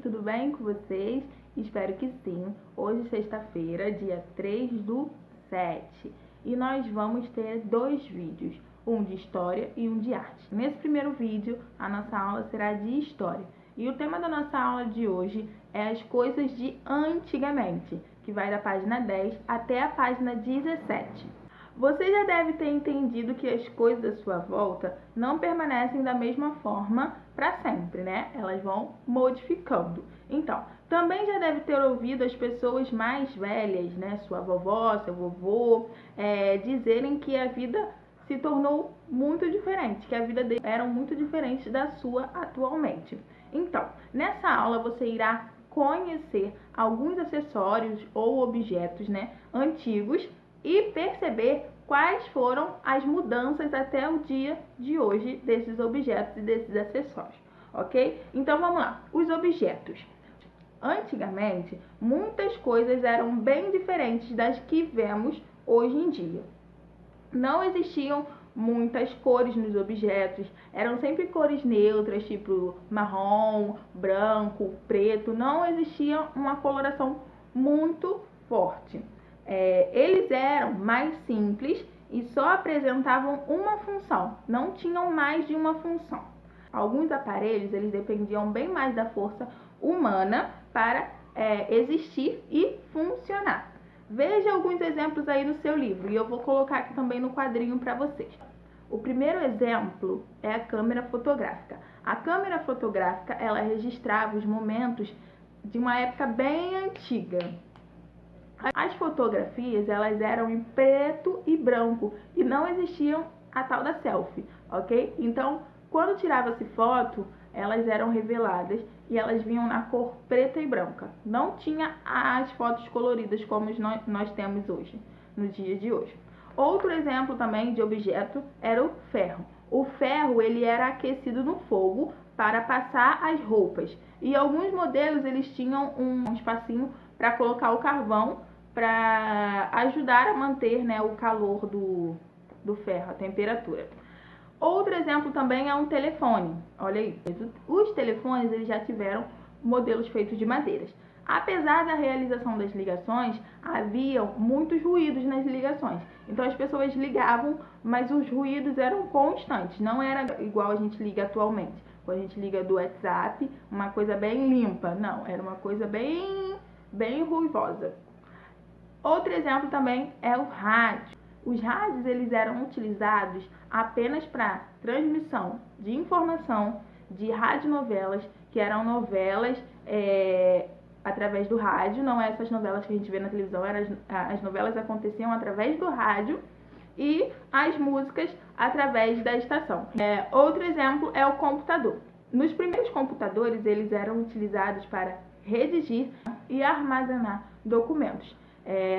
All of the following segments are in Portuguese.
tudo bem com vocês? Espero que sim. Hoje, sexta-feira, dia 3/7, e nós vamos ter dois vídeos, um de história e um de arte. Nesse primeiro vídeo, a nossa aula será de história, e o tema da nossa aula de hoje é as coisas de antigamente, que vai da página 10 até a página 17. Você já deve ter entendido que as coisas à sua volta não permanecem da mesma forma para sempre, né? Elas vão modificando. Então, também já deve ter ouvido as pessoas mais velhas, né? Sua vovó, seu vovô, dizerem que a vida se tornou muito diferente, que a vida deles era muito diferente da sua atualmente. Então, nessa aula você irá conhecer alguns acessórios ou objetos, né, antigos, e perceber quais foram as mudanças até o dia de hoje desses objetos e desses acessórios, ok? Então vamos lá, os objetos. Antigamente, muitas coisas eram bem diferentes das que vemos hoje em dia. Não existiam muitas cores nos objetos, eram sempre cores neutras, tipo marrom, branco, preto, não existia uma coloração muito forte. Eles eram mais simples e só apresentavam uma função, não tinham mais de uma função. Alguns aparelhos eles dependiam bem mais da força humana para existir e funcionar. Veja alguns exemplos aí no seu livro e eu vou colocar aqui também no quadrinho para vocês. O primeiro exemplo é a câmera fotográfica. A câmera fotográfica ela registrava os momentos de uma época bem antiga. As fotografias elas eram em preto e branco e não existiam a tal da selfie, ok? Então, quando tirava-se foto, elas eram reveladas e elas vinham na cor preta e branca. Não tinha as fotos coloridas como nós temos hoje, no dia de hoje. Outro exemplo também de objeto era o ferro. O ferro ele era aquecido no fogo para passar as roupas. E alguns modelos eles tinham um espacinho para colocar o carvão para ajudar a manter, né, o calor do ferro, a temperatura. Outro exemplo também é um telefone. Olha aí, os telefones eles já tiveram modelos feitos de madeiras. Apesar da realização das ligações, havia muitos ruídos nas ligações. Então as pessoas ligavam, mas os ruídos eram constantes, não era igual a gente liga atualmente. Quando a gente liga do WhatsApp, uma coisa bem limpa, não, era uma coisa bem ruivosa. Outro exemplo também é o rádio. Os rádios eles eram utilizados apenas para transmissão de informação de radionovelas, que eram novelas através do rádio, não é essas novelas que a gente vê na televisão, as novelas aconteciam através do rádio e as músicas através da estação. Outro exemplo é o computador. Nos primeiros computadores eles eram utilizados para redigir e armazenar documentos.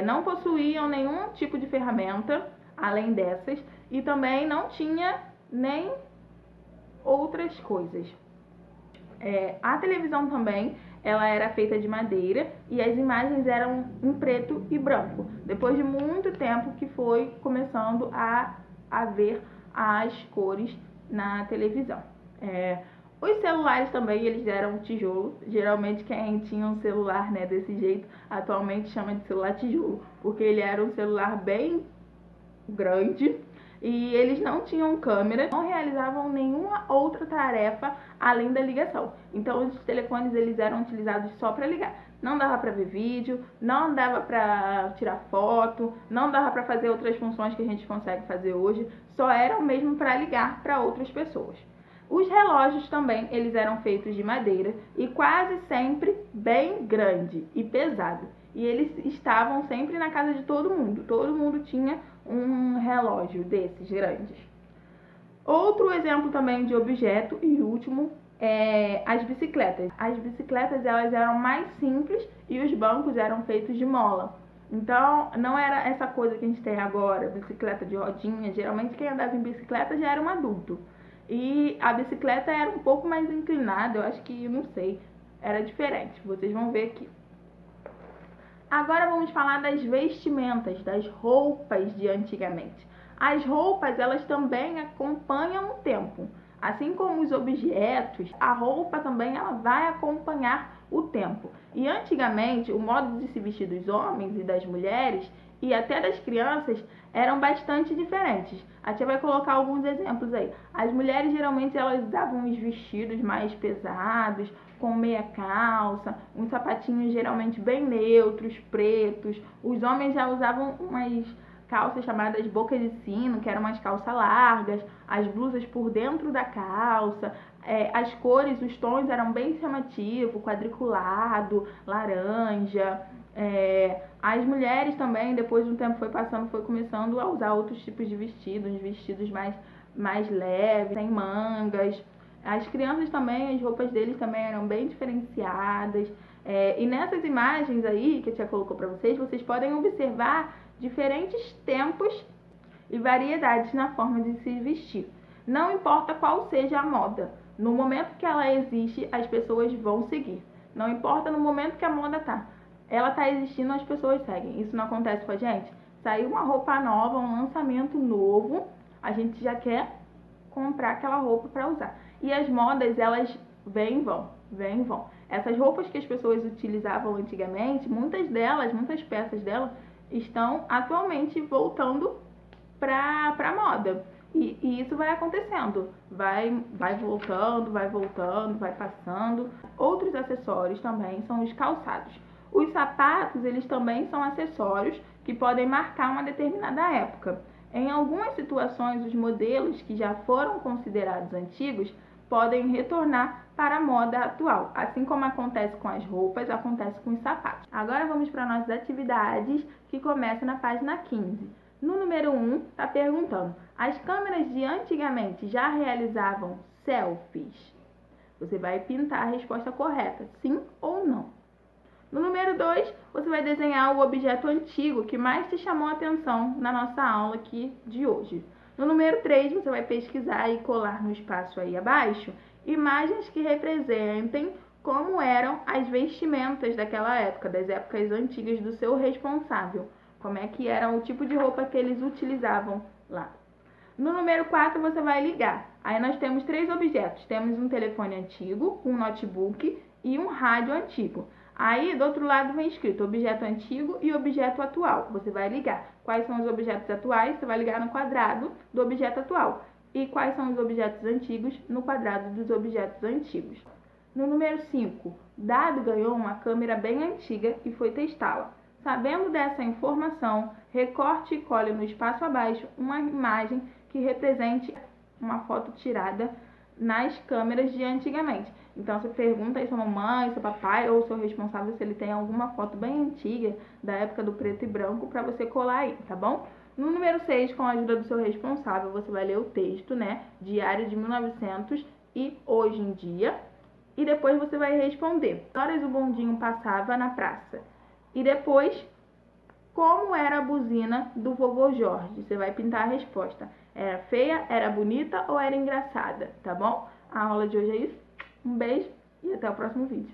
Não possuíam nenhum tipo de ferramenta além dessas e também não tinha nem outras coisas. A televisão também ela era feita de madeira e as imagens eram em preto e branco. Depois de muito tempo que foi começando a haver as cores na televisão. Os celulares também, eles eram tijolo. Geralmente quem tinha um celular, né, desse jeito, atualmente chama de celular tijolo, porque ele era um celular bem grande e eles não tinham câmera, não realizavam nenhuma outra tarefa além da ligação. Então os telefones eles eram utilizados só para ligar. Não dava para ver vídeo, não dava para tirar foto, não dava para fazer outras funções que a gente consegue fazer hoje, só eram mesmo para ligar para outras pessoas. Os relógios também, eles eram feitos de madeira e quase sempre bem grande e pesado. E eles estavam sempre na casa de todo mundo tinha um relógio desses grandes. Outro exemplo também de objeto e último é as bicicletas. As bicicletas elas eram mais simples e os bancos eram feitos de mola. Então, não era essa coisa que a gente tem agora, bicicleta de rodinha. Geralmente quem andava em bicicleta já era um adulto. E a bicicleta era um pouco mais inclinada, eu acho que, não sei, era diferente. Vocês vão ver aqui. Agora vamos falar das vestimentas, das roupas de antigamente. As roupas, elas também acompanham o tempo. Assim como os objetos, a roupa também ela vai acompanhar o tempo. E antigamente, o modo de se vestir dos homens e das mulheres e até das crianças eram bastante diferentes. A tia vai colocar alguns exemplos aí. As mulheres geralmente elas usavam os vestidos mais pesados, com meia calça, uns sapatinhos geralmente bem neutros, pretos. Os homens já usavam umas calças chamadas boca de sino, que eram umas calças largas, as blusas por dentro da calça, as cores, os tons eram bem chamativos, quadriculado, laranja. As mulheres também, depois de um tempo foi passando, foi começando a usar outros tipos de vestidos, vestidos mais leves, sem mangas. As crianças também, as roupas deles também eram bem diferenciadas. E nessas imagens aí que a tia colocou para vocês, vocês podem observar diferentes tempos e variedades na forma de se vestir. Não importa qual seja a moda, no momento que ela existe, as pessoas vão seguir. Não importa no momento que a moda tá. Ela tá existindo, as pessoas seguem. Isso não acontece com a gente? Saiu uma roupa nova, um lançamento novo, a gente já quer comprar aquela roupa para usar. E as modas, elas vêm e vão, vêm e vão. Essas roupas que as pessoas utilizavam antigamente, muitas peças delas, estão atualmente voltando para moda. E isso vai acontecendo, vai voltando, vai passando. Outros acessórios também são os calçados. Os sapatos, eles também são acessórios que podem marcar uma determinada época. Em algumas situações, os modelos que já foram considerados antigos podem retornar para a moda atual. Assim como acontece com as roupas, acontece com os sapatos. Agora vamos para nossas atividades, que começa na página 15. No número 1, está perguntando: as câmeras de antigamente já realizavam selfies? Você vai pintar a resposta correta, sim ou não. No número 2, você vai desenhar o objeto antigo que mais te chamou a atenção na nossa aula aqui de hoje. No número 3, você vai pesquisar e colar no espaço aí abaixo imagens que representem como eram as vestimentas daquela época, das épocas antigas do seu responsável. Como é que era o tipo de roupa que eles utilizavam lá. No número 4, você vai ligar. Aí nós temos 3 objetos. Temos um telefone antigo, um notebook e um rádio antigo. Aí, do outro lado, vem escrito objeto antigo e objeto atual. Você vai ligar. Quais são os objetos atuais? Você vai ligar no quadrado do objeto atual. E quais são os objetos antigos? No quadrado dos objetos antigos. No número 5, Dado ganhou uma câmera bem antiga e foi testá-la. Sabendo dessa informação, recorte e cole no espaço abaixo uma imagem que represente uma foto tirada nas câmeras de antigamente. Então você pergunta aí sua mamãe, seu papai ou seu responsável se ele tem alguma foto bem antiga da época do preto e branco para você colar aí, tá bom? No número 6, com a ajuda do seu responsável, você vai ler o texto, né? Diário de 1900 e hoje em dia. E depois você vai responder: que horas o bondinho passava na praça? E depois, como era a buzina do vovô Jorge? Você vai pintar a resposta. Era feia, era bonita ou era engraçada? Tá bom? A aula de hoje é isso. Um beijo e até o próximo vídeo.